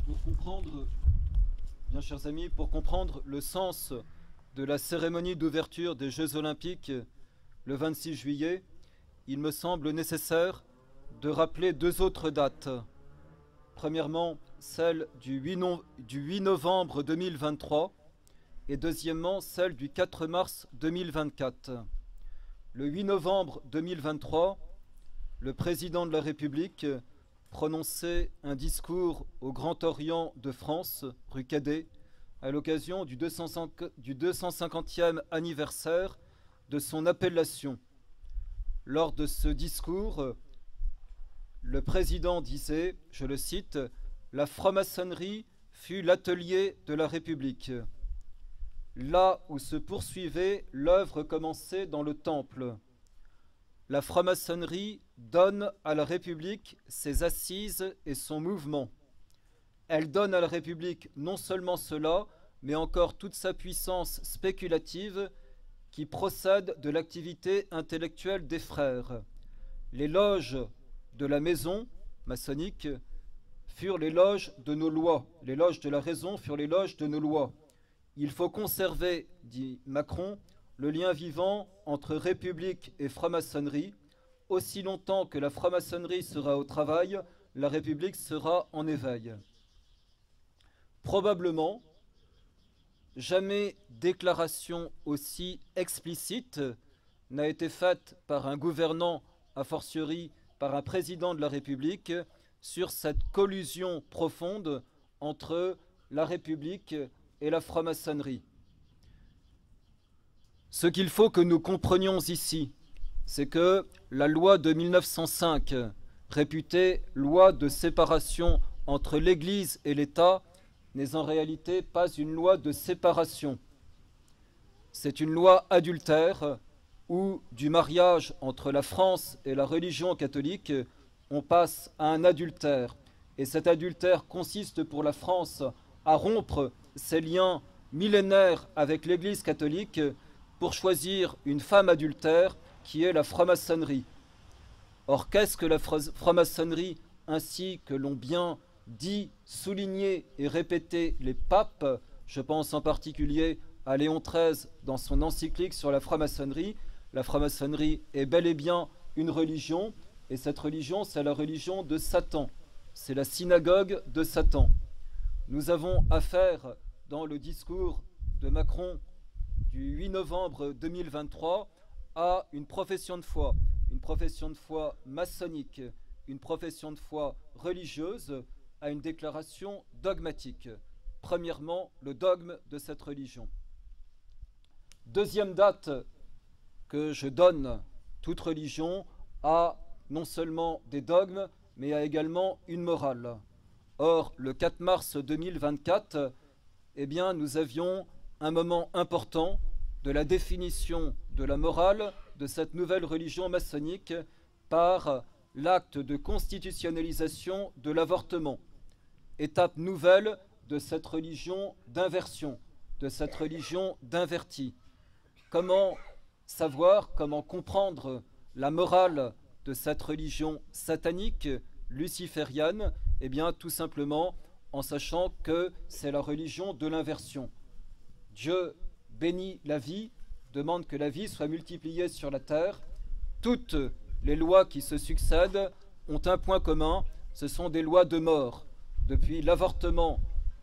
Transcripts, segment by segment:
Pour comprendre, bien chers amis, pour comprendre le sens de la cérémonie d'ouverture des Jeux Olympiques le 26 juillet, il me semble nécessaire de rappeler deux autres dates. Premièrement, celle du 8 novembre 2023 et deuxièmement, celle du 4 mars 2024. Le 8 novembre 2023, le président de la République prononçait un discours au Grand Orient de France, rue Cadet, à l'occasion du 250e anniversaire de son appellation. Lors de ce discours, le président disait, je le cite, « La franc-maçonnerie fut l'atelier de la République. Là où se poursuivait l'œuvre commencée dans le Temple. La franc-maçonnerie donne à la République ses assises et son mouvement. Elle donne à la République non seulement cela, mais encore toute sa puissance spéculative qui procède de l'activité intellectuelle des frères. Les loges de la maison maçonnique furent les loges de nos lois. Les loges de la raison furent les loges de nos lois. Il faut conserver, dit Macron, le lien vivant entre République et franc-maçonnerie. Aussi longtemps que la franc-maçonnerie sera au travail, la République sera en éveil. » Probablement, jamais déclaration aussi explicite n'a été faite par un gouvernant, a fortiori par un président de la République, sur cette collusion profonde entre la République et la franc-maçonnerie. Ce qu'il faut que nous comprenions ici, c'est que la loi de 1905, réputée loi de séparation entre l'Église et l'État, n'est en réalité pas une loi de séparation. C'est une loi adultère où du mariage entre la France et la religion catholique, on passe à un adultère. Et cet adultère consiste pour la France à rompre ses liens millénaires avec l'Église catholique pour choisir une femme adultère qui est la franc-maçonnerie. Or, qu'est-ce que la franc-maçonnerie, ainsi que l'ont bien dit, souligné et répété les papes? Je pense en particulier à Léon XIII dans son encyclique sur la franc-maçonnerie. La franc-maçonnerie est bel et bien une religion, et cette religion, c'est la religion de Satan. C'est la synagogue de Satan. Nous avons affaire, dans le discours de Macron du 8 novembre 2023, à une profession de foi maçonnique, une profession de foi religieuse, à une déclaration dogmatique. Premièrement, le dogme de cette religion. Deuxième date que je donne, toute religion a non seulement des dogmes, mais a également une morale. Or, le 4 mars 2024, eh bien, nous avions un moment important de la définition de la morale de cette nouvelle religion maçonnique par l'acte de constitutionnalisation de l'avortement. Étape nouvelle de cette religion d'inversion, de cette religion d'inverti. Comment savoir, comment comprendre la morale de cette religion satanique, luciférienne? Eh bien, tout simplement en sachant que c'est la religion de l'inversion. Dieu bénit la vie, demande que la vie soit multipliée sur la terre. Toutes les lois qui se succèdent ont un point commun, ce sont des lois de mort. Depuis l'avortement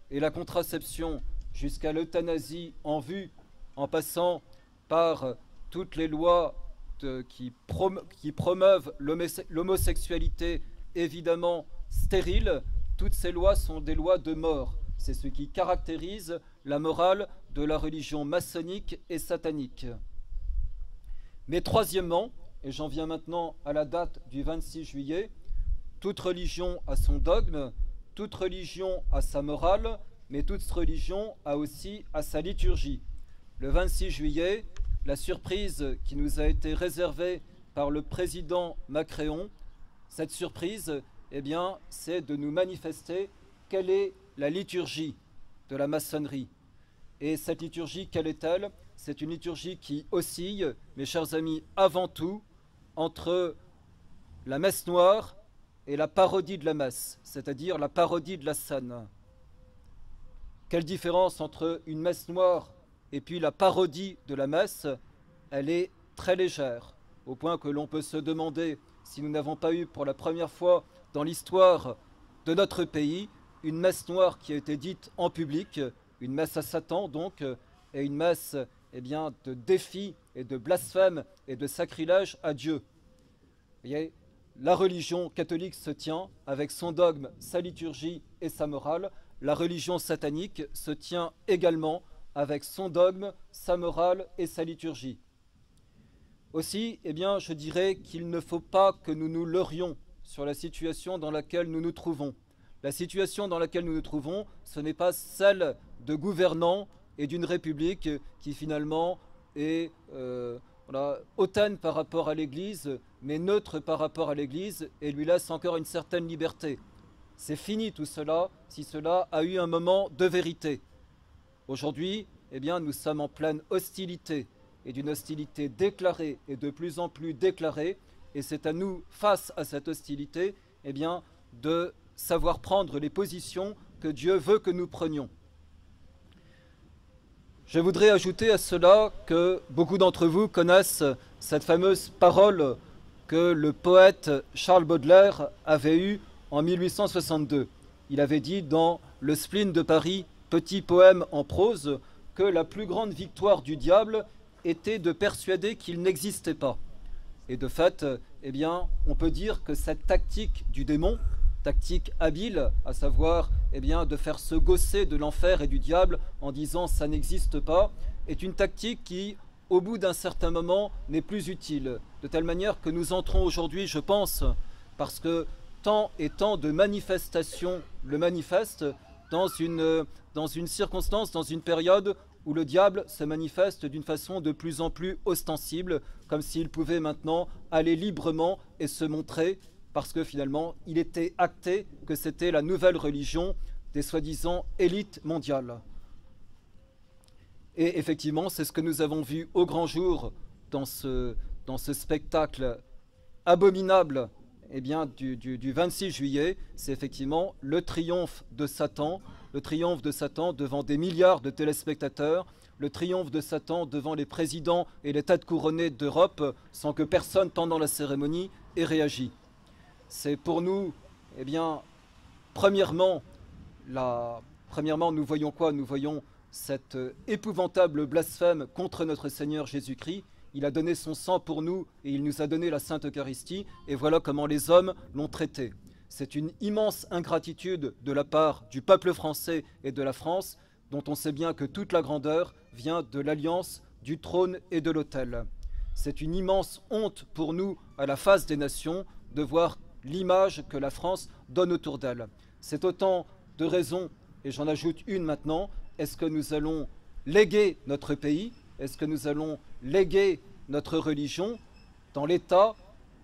et la contraception jusqu'à l'euthanasie en vue, en passant par toutes les lois qui promeuvent l'homosexualité évidemment stérile, toutes ces lois sont des lois de mort. C'est ce qui caractérise la morale de la religion maçonnique et satanique. Mais troisièmement, et j'en viens maintenant à la date du 26 juillet, toute religion a son dogme, toute religion a sa morale, mais toute religion a aussi sa liturgie. Le 26 juillet, la surprise qui nous a été réservée par le président Macron, cette surprise, eh bien, c'est de nous manifester quelle est la liturgie de la maçonnerie. Et cette liturgie, quelle est-elle? C'est une liturgie qui oscille, mes chers amis, avant tout, entre la messe noire et la parodie de la messe, c'est-à-dire la parodie de la scène. Quelle différence entre une messe noire et puis la parodie de la messe? Elle est très légère, au point que l'on peut se demander si nous n'avons pas eu pour la première fois dans l'histoire de notre pays une messe noire qui a été dite en public, une messe à Satan donc, et une messe de défi et de blasphème et de sacrilège à Dieu. Vous voyez, la religion catholique se tient avec son dogme, sa liturgie et sa morale. La religion satanique se tient également avec son dogme, sa morale et sa liturgie. Aussi, je dirais qu'il ne faut pas que nous nous leurrions sur la situation dans laquelle nous nous trouvons. La situation dans laquelle nous nous trouvons, ce n'est pas celle de gouvernants et d'une république qui finalement est hautaine par rapport à l'Église, mais neutre par rapport à l'Église et lui laisse encore une certaine liberté. C'est fini tout cela si cela a eu un moment de vérité. Aujourd'hui, nous sommes en pleine hostilité, et d'une hostilité déclarée et de plus en plus déclarée, et c'est à nous, face à cette hostilité, de savoir prendre les positions que Dieu veut que nous prenions. Je voudrais ajouter à cela que beaucoup d'entre vous connaissent cette fameuse parole que le poète Charles Baudelaire avait eue en 1862. Il avait dit dans Le Spleen de Paris, petit poème en prose, que la plus grande victoire du diable était de persuader qu'il n'existait pas. Et de fait, on peut dire que cette tactique du démon, tactique habile, à savoir de faire se gausser de l'enfer et du diable en disant ça n'existe pas, est une tactique qui, au bout d'un certain moment, n'est plus utile. De telle manière que nous entrons aujourd'hui, je pense, parce que tant et tant de manifestations le manifestent, dans une circonstance, dans une période où le diable se manifeste d'une façon de plus en plus ostensible, comme s'il pouvait maintenant aller librement et se montrer, parce que finalement, il était acté que c'était la nouvelle religion des soi-disant élites mondiales. Et effectivement, c'est ce que nous avons vu au grand jour dans ce spectacle abominable du 26 juillet, c'est effectivement le triomphe de Satan devant des milliards de téléspectateurs, le triomphe de Satan devant les présidents et les têtes couronnées d'Europe, sans que personne pendant la cérémonie ait réagi. C'est pour nous, premièrement, nous voyons quoi? Nous voyons cet épouvantable blasphème contre notre Seigneur Jésus-Christ. Il a donné son sang pour nous et il nous a donné la Sainte Eucharistie, et voilà comment les hommes l'ont traité. C'est une immense ingratitude de la part du peuple français et de la France, dont on sait bien que toute la grandeur vient de l'alliance, du trône et de l'autel. C'est une immense honte pour nous, à la face des nations, de voir l'image que la France donne autour d'elle. C'est autant de raisons, et j'en ajoute une maintenant. Est-ce que nous allons léguer notre pays? Est-ce que nous allons léguer notre religion dans l'état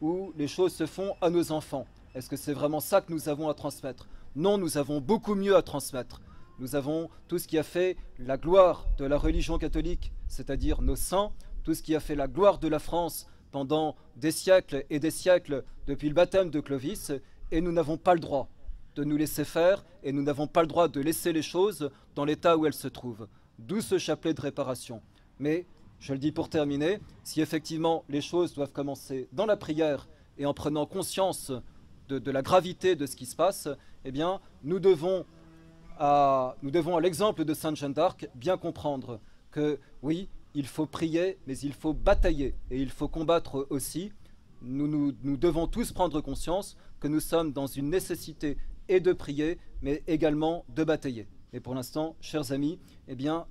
où les choses se font à nos enfants? Est-ce que c'est vraiment ça que nous avons à transmettre? Non, nous avons beaucoup mieux à transmettre. Nous avons tout ce qui a fait la gloire de la religion catholique, c'est-à-dire nos saints, tout ce qui a fait la gloire de la France pendant des siècles et des siècles depuis le baptême de Clovis, et nous n'avons pas le droit de nous laisser faire, et nous n'avons pas le droit de laisser les choses dans l'état où elles se trouvent. D'où ce chapelet de réparation. Mais, je le dis pour terminer, si effectivement les choses doivent commencer dans la prière et en prenant conscience de la gravité de ce qui se passe, nous devons, à l'exemple de Sainte Jeanne d'Arc, bien comprendre que oui, il faut prier, mais il faut batailler et il faut combattre aussi. Nous devons tous prendre conscience que nous sommes dans une nécessité et de prier, mais également de batailler. Et pour l'instant, chers amis,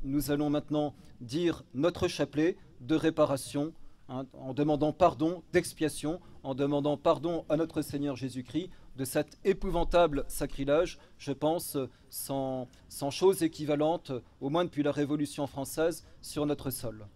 nous allons maintenant dire notre chapelet de réparation, en demandant pardon, d'expiation, en demandant pardon à notre Seigneur Jésus-Christ de cet épouvantable sacrilège, je pense, sans chose équivalente, au moins depuis la Révolution française, sur notre sol.